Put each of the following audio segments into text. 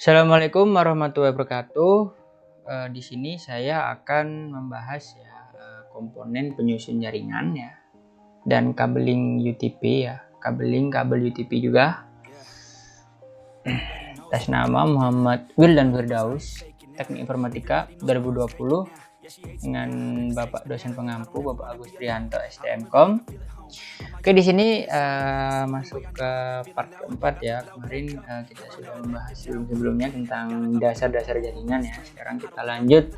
Assalamualaikum warahmatullahi wabarakatuh. Di sini saya akan membahas ya komponen penyusun jaringan ya dan kabeling UTP ya, kabel UTP juga. Atas nama Muhammad Wildan Firdaus, Teknik Informatika 2020 dengan Bapak dosen pengampu Bapak Agus Prihanto STMkom. Oke, di sini masuk ke part keempat ya. Kemarin kita sudah membahas sebelumnya tentang dasar-dasar jaringan ya. Sekarang kita lanjut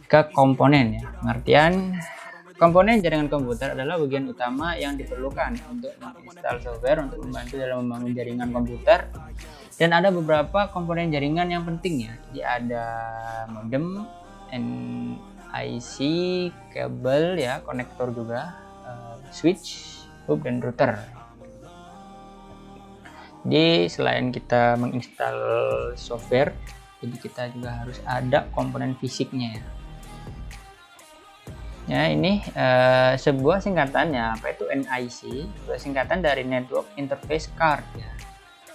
ke komponen ya. Pengertian komponen jaringan komputer adalah bagian utama yang diperlukan untuk menginstal software untuk membantu dalam membangun jaringan komputer. Dan ada beberapa komponen jaringan yang penting ya. Jadi ada modem, NIC, kabel ya, konektor juga, switch, hub, dan router. Jadi selain kita menginstal software, jadi kita juga harus ada komponen fisiknya ya. Ya, ini sebuah singkatannya, apa itu NIC? Sebuah singkatan dari Network Interface Card ya.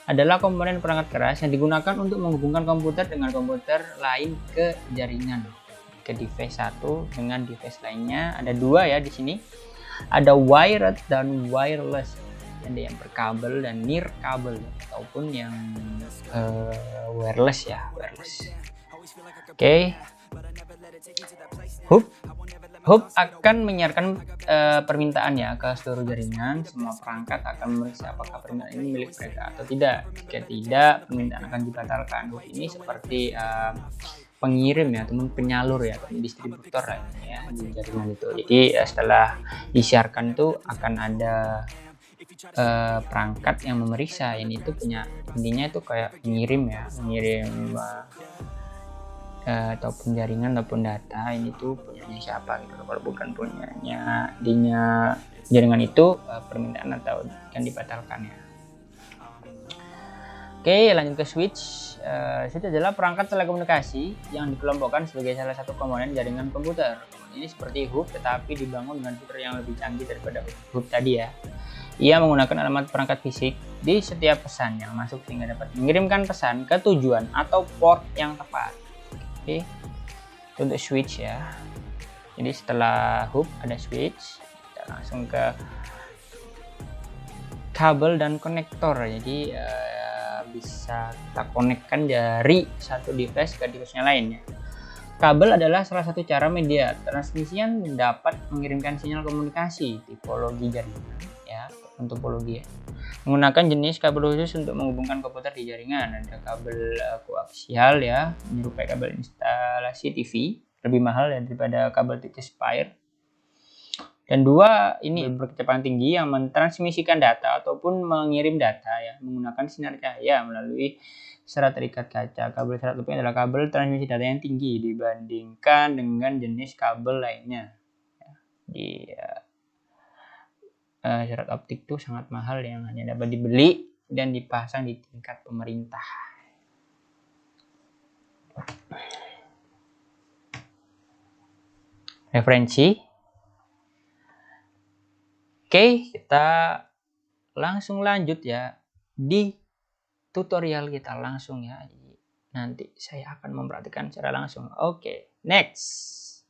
Adalah komponen perangkat keras yang digunakan untuk menghubungkan komputer dengan komputer lain ke jaringan, ke device satu dengan device lainnya. Ada dua ya di sini. Ada wired dan wireless. Ada yang berkabel dan nirkabel ataupun yang wireless ya, wireless. Oke. Hub akan menyiarkan permintaan ya ke seluruh jaringan. Semua perangkat akan memeriksa apakah permintaan ini milik mereka atau tidak. Jika tidak, permintaan akan dibatalkan. Hub ini seperti pengirim ya, teman penyalur ya, distributor ya di jaringan itu. Jadi setelah disiarkan tuh akan ada perangkat yang memeriksa. Ini tuh punya, intinya itu kayak pengirim ya, mengirim ataupun jaringan ataupun data. Ini tuh punyanya siapa gitu. Kalau bukan punyanya dinya jaringan itu, permintaan atau akan dibatalkan ya. Oke, lanjut ke switch. Switch adalah perangkat telekomunikasi yang dikelompokkan sebagai salah satu komponen jaringan komputer. Ini seperti hub tetapi dibangun dengan fitur yang lebih canggih daripada hub tadi ya. Ia menggunakan alamat perangkat fisik di setiap pesan yang masuk sehingga dapat mengirimkan pesan ke tujuan atau port yang tepat. Oke, untuk switch ya. Jadi setelah hub ada switch, kita langsung ke kabel dan konektor. Jadi bisa kita konekkan dari satu device ke device yang lainnya. Kabel adalah salah satu cara media transmisi yang dapat mengirimkan sinyal komunikasi. Tipologi jaringan ya, untuk topologi ya. Menggunakan jenis kabel khusus untuk menghubungkan komputer di jaringan. Ada kabel koaksial ya, menyerupai kabel instalasi TV, lebih mahal daripada kabel titik spire. Dan dua, ini berkecepatan tinggi yang mentransmisikan data ataupun mengirim data ya menggunakan sinar cahaya melalui serat terikat kaca. Kabel serat looping adalah kabel transmisi data yang tinggi dibandingkan dengan jenis kabel lainnya. Di serat optik itu sangat mahal yang hanya dapat dibeli dan dipasang di tingkat pemerintah. Referensi. Oke, kita langsung lanjut ya di tutorial kita langsung ya. Nanti saya akan memperhatikan secara langsung. Oke, next.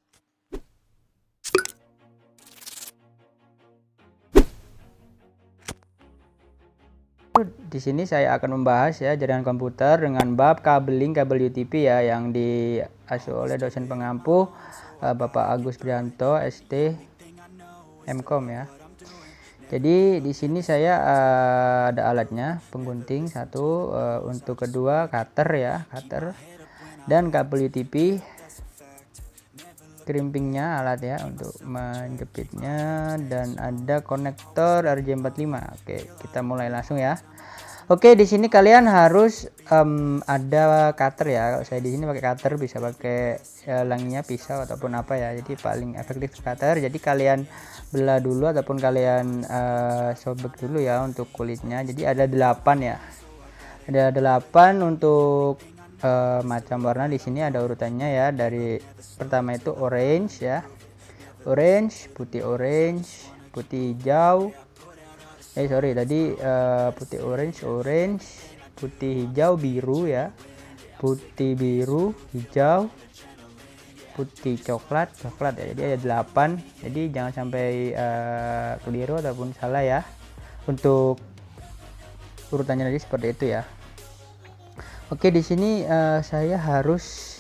Di sini saya akan membahas ya jaringan komputer dengan bab kabeling kabel UTP ya yang diasuh oleh dosen pengampu Bapak Agus Prihanto STMkom ya. Jadi di sini saya ada alatnya, penggunting satu, untuk kedua cutter ya, cutter, dan kabel UTP, crimpingnya alat ya untuk menjepitnya, dan ada konektor RJ45. Oke, kita mulai langsung ya. Oke, di sini kalian harus ada cutter ya. Kalau saya di sini pakai cutter, bisa pakai langnya pisau ataupun apa ya. Jadi paling efektif cutter. Jadi kalian belah dulu ataupun kalian sobek dulu ya untuk kulitnya. Jadi ada 8 ya. Ada 8 untuk macam warna. Di sini ada urutannya ya. Dari pertama itu orange ya. Orange, putih orange, putih hijau. Tadi putih orange, putih hijau, biru ya, putih biru hijau putih coklat ya, jadi ada 8. Jadi jangan sampai keliru ataupun salah ya untuk urutannya tadi seperti itu ya. Oke, di sini saya harus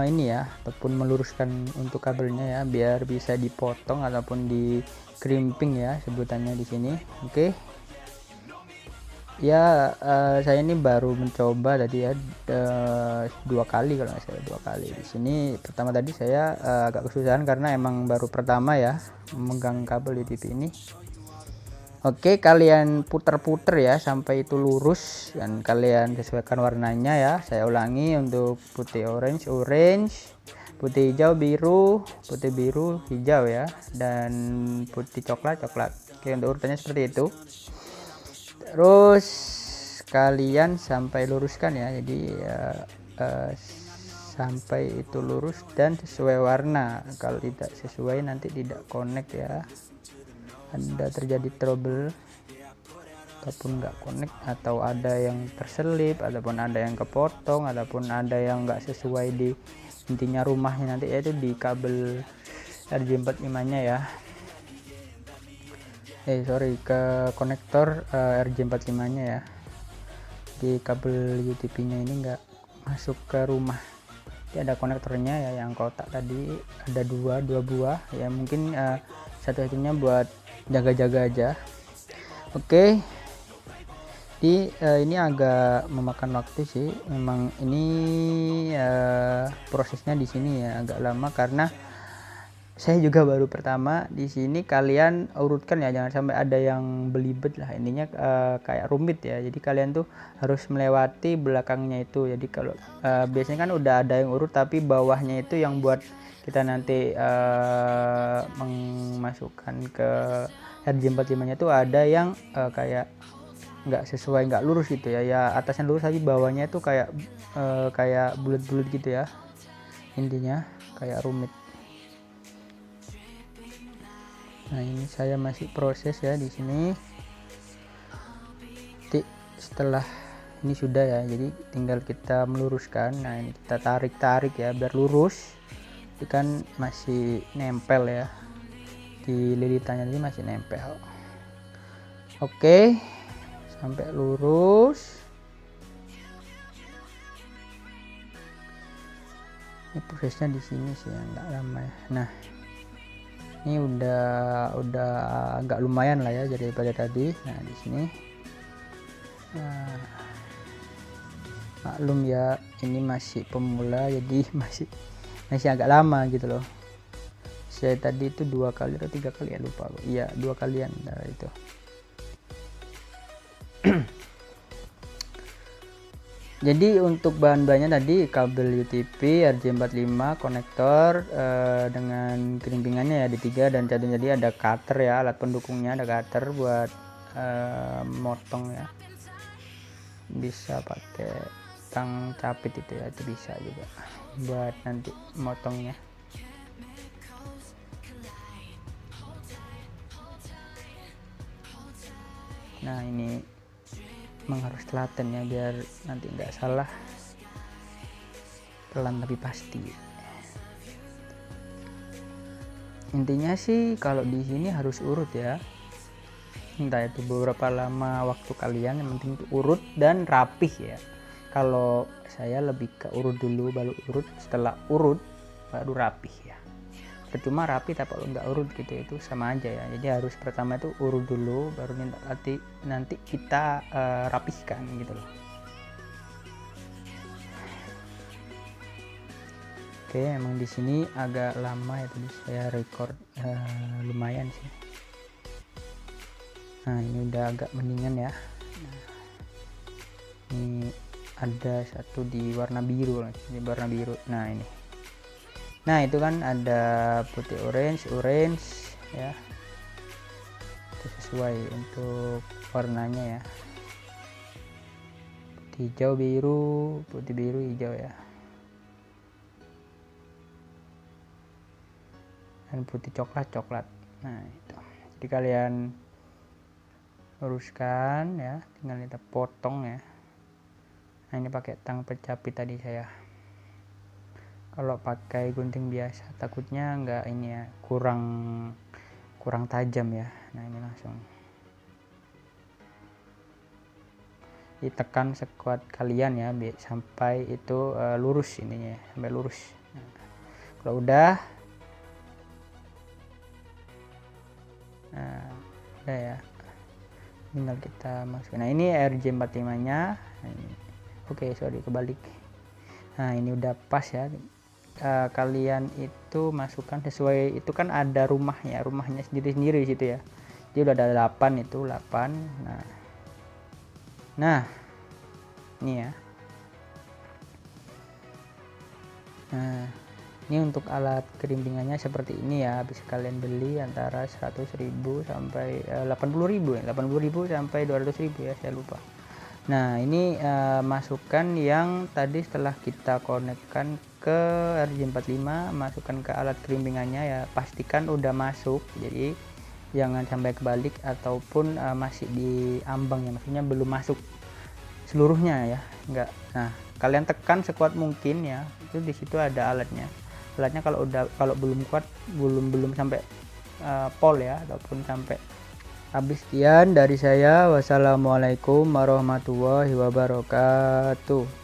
ini ya, ataupun meluruskan untuk kabelnya ya, biar bisa dipotong ataupun di crimping ya sebutannya di sini. Oke. Ya, saya ini baru mencoba tadi ya 2 kali kalau nggak salah, 2 kali. Di sini pertama tadi saya agak kesusahan karena emang baru pertama ya memegang kabel UTP ini. Oke, kalian putar-putar ya sampai itu lurus dan kalian sesuaikan warnanya ya. Saya ulangi, untuk putih orange, putih hijau biru, putih biru hijau ya, dan putih coklat. Oke, untuk urutannya seperti itu. Terus kalian sampai luruskan ya, jadi sampai itu lurus dan sesuai warna. Kalau tidak sesuai nanti tidak connect ya, ada terjadi trouble ataupun nggak connect, atau ada yang terselip, ataupun ada yang kepotong, ataupun ada yang nggak sesuai di intinya rumahnya nanti, yaitu di kabel RJ45 nya ya, ke konektor RJ45 nya ya. Di kabel UTP nya ini nggak masuk ke rumah. Jadi ada konektornya ya, yang kotak tadi ada dua buah ya, mungkin satu-satunya buat jaga-jaga aja. Oke. Ini agak memakan waktu sih, memang ini prosesnya di sini ya agak lama karena saya juga baru pertama di sini. Kalian urutkan ya, jangan sampai ada yang belibet lah, intinya kayak rumit ya. Jadi kalian tuh harus melewati belakangnya itu. Jadi kalau biasanya kan udah ada yang urut, tapi bawahnya itu yang buat kita nanti memasukkan ke RJ45 nya tuh ada yang kayak nggak sesuai, nggak lurus gitu ya. Ya atasnya lurus tapi bawahnya itu kayak bulat-bulat gitu ya, intinya kayak rumit. Nah, ini saya masih proses ya di sini. Setelah ini sudah ya, jadi tinggal kita meluruskan. Nah, ini kita tarik ya biar lurus. Ini kan masih nempel ya, di lilitannya ini masih nempel. Oke, sampai lurus. Ini prosesnya di sini sih nggak lama ya. Nah, ini udah agak lumayan lah ya daripada tadi. Nah, di sini maklum ya, ini masih pemula, jadi masih agak lama gitu loh. Saya tadi itu 2 kali atau 3 kali ya, lupa. Iya, 2 kalian itu. Jadi untuk bahan-bahannya tadi kabel UTP RJ45, konektor dengan kerimpingannya ya D3 dan catunya. Jadi ada cutter ya, alat pendukungnya, ada cutter buat motong ya. Bisa pakai tang capit itu ya, itu bisa juga buat nanti motongnya. Nah, ini memang harus telaten ya biar nanti nggak salah, pelan tapi pasti. Intinya sih kalau di sini harus urut ya, entah itu beberapa lama waktu kalian, yang penting itu urut dan rapih ya. Kalau saya lebih ke urut dulu baru urut, setelah urut baru rapih ya. Percuma rapi tapi kalau nggak urut gitu, itu sama aja ya. Jadi harus pertama itu urut dulu baru nanti kita rapihkan gitu loh. Oke, emang di sini agak lama ya tadi saya record, lumayan sih. Nah, ini udah agak mendingan ya. Nah, ini ada satu di warna biru, nah ini. Nah, itu kan ada putih orange ya, itu sesuai untuk warnanya ya, putih hijau biru, putih biru hijau ya, dan putih coklat. Nah, itu jadi kalian luruskan ya, tinggal kita potong ya. Nah ini pakai tang pecapi tadi saya. Kalau pakai gunting biasa takutnya nggak ini ya, kurang tajam ya. Nah ini langsung ditekan sekuat kalian ya, sampai itu lurus ininya, sampai lurus. Nah, kalau udah ya, tinggal kita masukin. Nah ini RJ45 nya. Nah, ini. Oke, sorry kebalik. Nah ini udah pas ya. Kalian itu masukkan sesuai, itu kan ada rumahnya sendiri-sendiri situ ya. Jadi udah ada 8 itu 8. Nah ini ya. Nah ini untuk alat kerimpingannya seperti ini ya, bisa kalian beli antara 100.000 sampai 80.000 ya, 80.000 sampai 200.000 ya, saya lupa. Nah ini masukkan yang tadi setelah kita konekkan ke RJ45, masukkan ke alat kerimpingannya ya, pastikan udah masuk, jadi jangan sampai kebalik ataupun masih di ambang ya, maksudnya belum masuk seluruhnya ya, enggak. Nah kalian tekan sekuat mungkin ya, itu di situ ada alatnya. Kalau belum kuat, belum sampai pol ya, ataupun sampai habis. Sekian dari saya, wassalamualaikum warahmatullahi wabarakatuh.